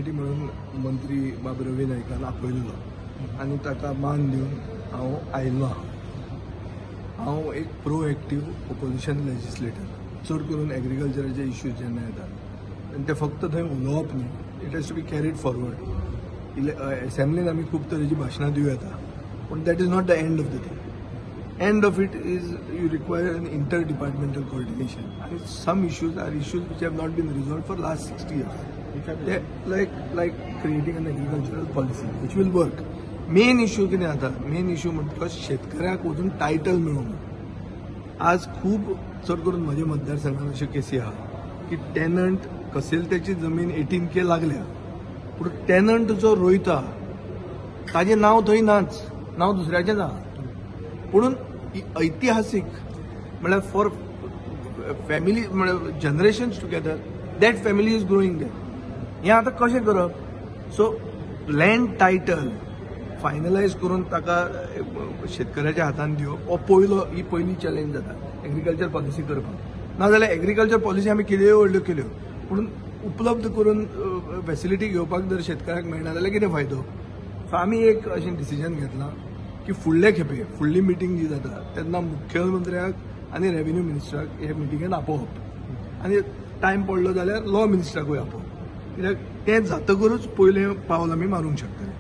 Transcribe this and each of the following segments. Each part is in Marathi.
कम्युनिटी म्हणून मंत्री बाब रवी नायकान आपयल्लो आनी ताका मान दिवन हांव आयिल्लो हांव एक प्रोएक्टिव्ह ओपोजिशन लेजिस्लेटर चड करून एग्रीकल्चराचे इश्यूज जेन्ना येतात आनी ते फक्त थंय उलोवप न्ही, it has to be carried forward. असेंब्लीन आमी खूब तरेची भाशणां दिवं येता पूण that is not the end of the thing. End of it is you require an interdepartmental coordination. And some issues are issues which have not been resolved for last 60 years. Like creating an agricultural policy which will work. Main issue कितें आता? Main issue म्हणटलो शेतकऱ्याक वचून टायटल मेळोवंक. आज खूब चड करून म्हज्या मतदारसंघात अश्यो केसी आहा की टेनंट कसेलतेची जमीन 18K लागल्या पूण टेनंट जो रोयता ताजें नांव थंय नाच, नांव दुसऱ्याचेंच आहा. म्हणून ऐतिहासिक म्हळ्यार फॉर फॅमिली म्हळ्यार generations together that family is growing देट. हें आतां कशें करप? सो लँड टायटल फायनलायज करून ताका शेतकऱ्याच्या हातांत दिवप हो ही पयली चॅलेंज जाता एग्रीकल्चर पॉलिसी करपाक. नाजाल्यार एग्रीकल्चर पॉलिसी आमी कितेंय व्हडल्यो केल्यो पूण उपलब्ध करून फॅसिलिटी घेवपाक जर शेतकऱ्याक मेळना जाल्यार कितें फायदो? सो आमी एक अशें डिसिजन घेतलां की फुडले खेपे फुडली मिटींग जी जाता तेन्ना मुख्यमंत्र्याक आनी रेव्हेन्यू मिनिस्टराक हे मिटींगेन आपोवप आनी टायम पडलो जाल्यार लॉ मिनिस्टराकूय आपोवप, कित्याक तें जातकरूच पयलें पावल आमी मारूंक शकतले.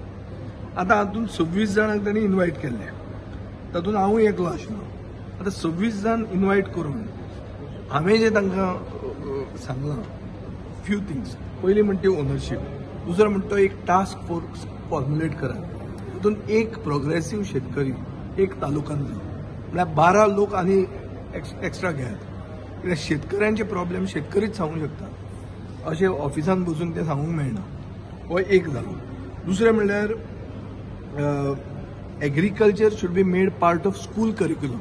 आतां हातूंत 26 जाणांक तांणी इन्वायट केल्ले, तातूंत हांवूय एकलो आशिल्लो. आतां 26 जाण इन्वायट करून हांवें जें तांकां सांगलां फ्यू थिंग्स. पयली म्हणटा ती ओनरशीप, दुसरो म्हणटा तो एक टास्क फोर्स फॉर्म्युलेट करात. तातूंत एक प्रोग्रेसीव शेतकरी एक तालुक्यात जाय म्हळ्यार 12 लोक आनी एक्स्ट्रा घेयात, कित्याक शेतकऱ्यांचे प्रॉब्लेम शेतकरीच सांगूंक शकता, अशें ऑफिसान बसून ते सांगूंक मेळना. हो एक जालो. दुसरें म्हणल्यार agriculture should be made part of school curriculum.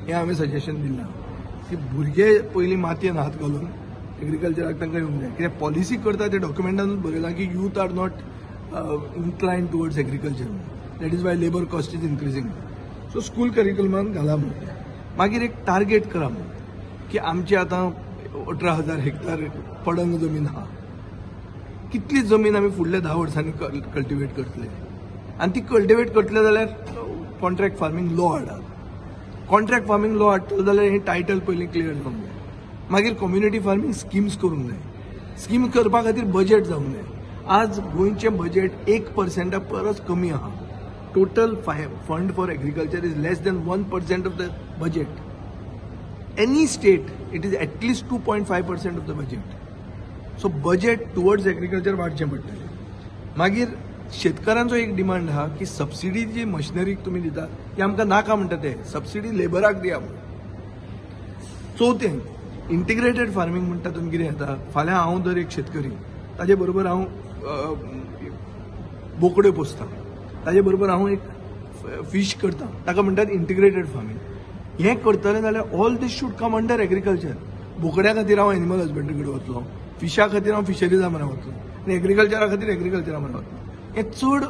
हें हांवें सजेशन दिलां की भुरगे पयलीं मातयेन हात घालून एग्रीकल्चराक तांकां येवंक जाय, कित्याक पॉलिसी करता ते डॉक्युमेंटानूच बरयलां की youth are not inclined towards agriculture. That is why labor cost is increasing. So school curriculum घाला म्हणटा. मागीर एक टार्गेट करा की आमची आतां 18,000 हेक्टर पडंग जमीन आहा. कितली जमीन आमी फुडल्या 10 वर्सांनी कल्टिवेट करतले आनी ती कल्टिवेट करतले जाल्यार कॉन्ट्रॅक्ट फार्मिंग लॉ हाडात. कॉन्ट्रॅक्ट फार्मिंग लॉ हाडटलो जाल्यार हे टायटल पयलीं क्लियर जावंक जाय. मागीर कम्युनिटी फार्मिंग स्किम्स करूंक जाय. स्कीम करपा खातीर बजेट जावंक जाय. आज गोंयचें बजेट 1% परस कमी आहा. Total fund for agriculture is less than 1% of the budget. Any state it is at least 2.5% of the budget. So budget towards agriculture वाडचें पडटलें. मागीर शेतकारांचो एक डिमांड आहा की सबसिडी जी मशिनरीक तुमी दिता ती आमकां नाका म्हणटा ते, सबसिडी लेबराक दिया म्हणून. चवथें इंटिग्रेटेड फार्मिंग म्हणटा तुमी कितें येता. फाल्यां हांव जर एक शेतकरी, ताजे बरोबर हांव बोकड्यो पोसता, ताजे बरोबर हांव एक फीश करता, ताका म्हणटात इंटिग्रेटेड फार्मिंग. हें करतलें जाल्यार all these should come under agriculture. बोकड्या खातीर हांव एनिमल हजबंड्री कडेन वतलो, फिशा खातीर हांव फिशरीजा म्हण वतलो आनी एग्रीकल्चरा खातीर एग्रीकल्चरा म्हण वतलो. हें चड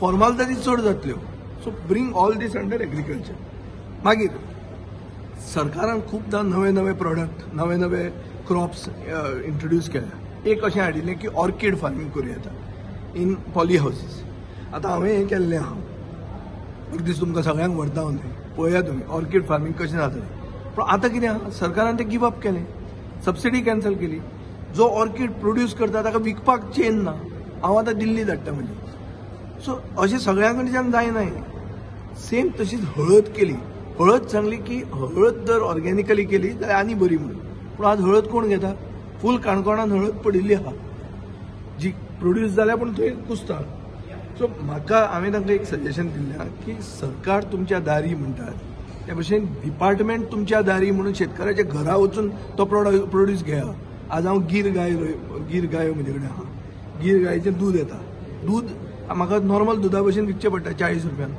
फॉर्मालिटी चड जातल्यो. So bring all these under agriculture. मागीर सरकारान खुबदां नवे नवे प्रॉडक्ट नवे नवे क्रॉप्स इंट्रोड्यूस केल्या. एक अशें हाडिल्लें की ऑर्कीड फार्मिंग करूं येता इन पॉली हावजीस. आतां हांवें हें केल्लें आहा, एक दीस तुमकां सगळ्यांक व्हरता हांव थंय पळया तुमी ऑर्कीड फार्मिंग कशें जातलें. पूण आतां कितें आहा, सरकारान तें गिव अप केलें, सबसिडी कॅन्सल केली. जो ऑर्कीड प्रोड्यूस करता ताका विकपाक चेन ना, हांव आतां दिल्ली धाडटा म्हणजे. सो अशें सगळ्यां कडच्यान जायना. सेम तशीच हळद केली. हळद सांगली की हळद जर ऑर्गॅनिकली केली जाल्यार आनी बरी म्हणून. पूण आज हळद कोण घेता? फूल काणकोणान हळद पडिल्ली आहा जी प्रोड्यूस जाल्या पूण थंय कुसता. सो म्हाका हांवें तांकां एक सजेशन दिल्लें की सरकार तुमच्या दारी म्हणटात ते भशेन डिपार्टमेंट तुमच्या दारी म्हणून शेतकाराच्या घरा वचून तो प्रोड्यूस घेया. आज हांव गीर गायो म्हजे कडेन आहा. गीर गायेचें दूद येता. दूद म्हाका नॉर्मल दुधा भशेन विकचें पडटा 40 रुपयान.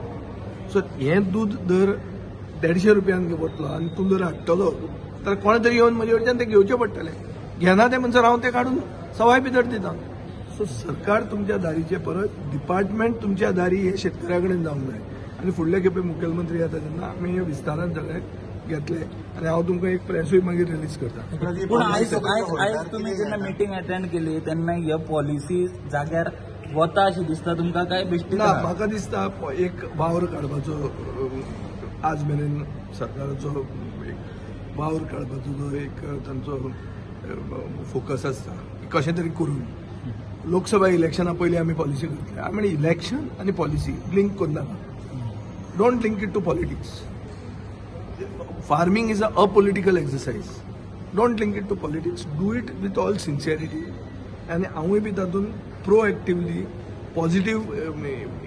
सो हें दूद दर 150 रुपयान घेवतलो आनी तूं जर हाडटलो जाल्यार कोणे तरी येवन म्हजे कडच्यान तें घेवचें पडटलें. घेना ते म्हणसर हांव तें काडून सवाय भितर दिता. सो सरकार तुमच्या दारीचे परत डिपार्टमेंट तुमच्या दारी हे शेतकऱ्या कडेन जावंक जाय. आनी फुडले खेपे मुखेलमंत्री येता तेन्ना आमी हे विस्तारान सगळ्याक घेतले आनी हांव तुमकां एक प्रेसूय मागीर रिलीज करता. पूण आयज तुमी जेन्ना मिटींग अटेंड केली तेन्ना ह्यो पॉलिसी जाग्यार वता अशी दिसता तुमकां काय बेश्टी? ना, म्हाका दिसता एक वावर काडपाचो आज मेरेन सरकाराचो एक वावर काडपाचो जो एक तांचो फोकस आसता कशें तरी करून लोकसभा इलेक्शना पयलीं आमी पॉलिसी करतले. आय म्हण इलेक्शन आनी पॉलिसी लिंक करनाका. Don't link it to politics. Farming is a political exercise. Don't link it to politics. Do it with all sincerity. आनी हांवूय बी तातूंत प्रोएक्टिवली पॉझिटिव्ह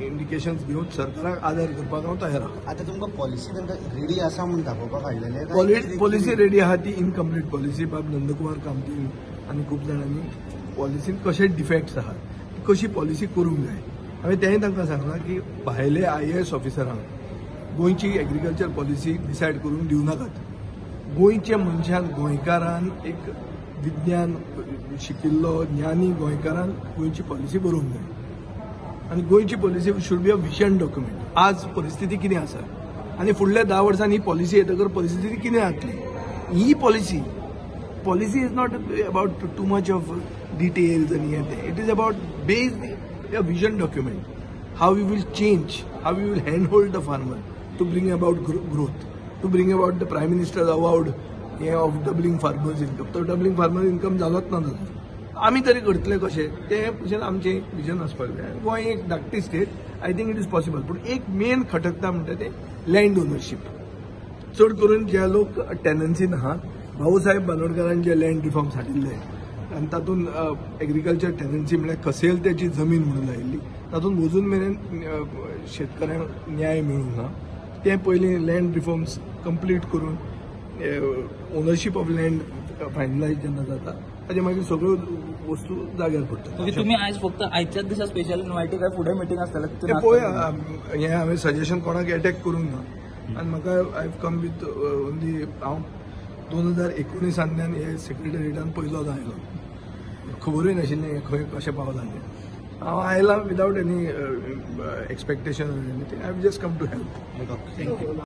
इंडिकेशन्स घेवन सरकाराक आदार करपाक हांव तयार आहा. आता तुमकां पॉलिसी रेडी आसा म्हणून दाखोवपाक हाडलेले? पॉलिसी रेडी आहा ती इनकम्प्लीट पॉलिसी. बाब नंदकुमार कामती आनी खूब जाणांनी पॉलिसीन कशे डिफेक्ट्स आहात कशी पॉलिसी करूंक जाय. हांवें तेंय तांकां सांगलां की भायले IAS ऑफिसरांक गोंयची एग्रीकल्चर पॉलिसी डिसायड करून दिवं नाकात. गोंयच्या मनशान गोंयकारान एक विज्ञान शिकिल्लो ज्ञानी गोंयकारान गोंयची पॉलिसी बरोवंक जाय आनी गोंयची policy should be a vision document. आज परिस्थिती कितें आसा आनी फुडल्या 10 वर्सांनी ही पॉलिसी येतकर परिस्थिती कितें जातली. ही policy is not about too much of details आनी हें तें. It is about based a vision document. How we will change, how we will hand hold the farmer to bring about growth, to bring about the prime minister award हे ऑफ डबलिंग फार्मर्स इन्कम. तो डबलिंग फार्मर इन्कम जालोच ना जालो. आमी तरी करतले कशें ते भशेन आमचें विजन आसपाक जाय. गोंय एक धाकटी state. I think it is possible. पूण एक मेन खटकता म्हणटा ते लँड ओनरशीप. चड करून जे लोक टेनन्सीन आहात, भाऊसाहेब बांदोडकरान जे लँड रिफॉर्म्स हाडिल्ले आनी तातूंत एग्रीकल्चर टेनन्सी म्हळ्यार कसेल त्याची जमीन म्हणून आयिल्ली तातूंत अजून मेरेन शेतकऱ्यांक न्याय मेळूंक ना. ते पयलीं लँड रिफॉर्म्स कंप्लीट करून ओनरशीप ऑफ लँड फायनलायज जेन्ना जाता ताजे मागीर सगळ्यो वस्तू जाग्यार पडटात. तुम्ही आज फक्त आयच्याच दिसा स्पेशल इन्वायटी काय फुडें मिटींग आसतलें ते पळोवया. हें हांवें सजेशन कोणाक अटॅक करूंक ना आनी म्हाका I have come with only हांव 2019 हे सेक्रेटरिएटान पयलोच आयलो. खबरूय नाशिल्लें हें खंय कशें पावलां तें. हांव आयलां विदावट any expectation. I have just come to help.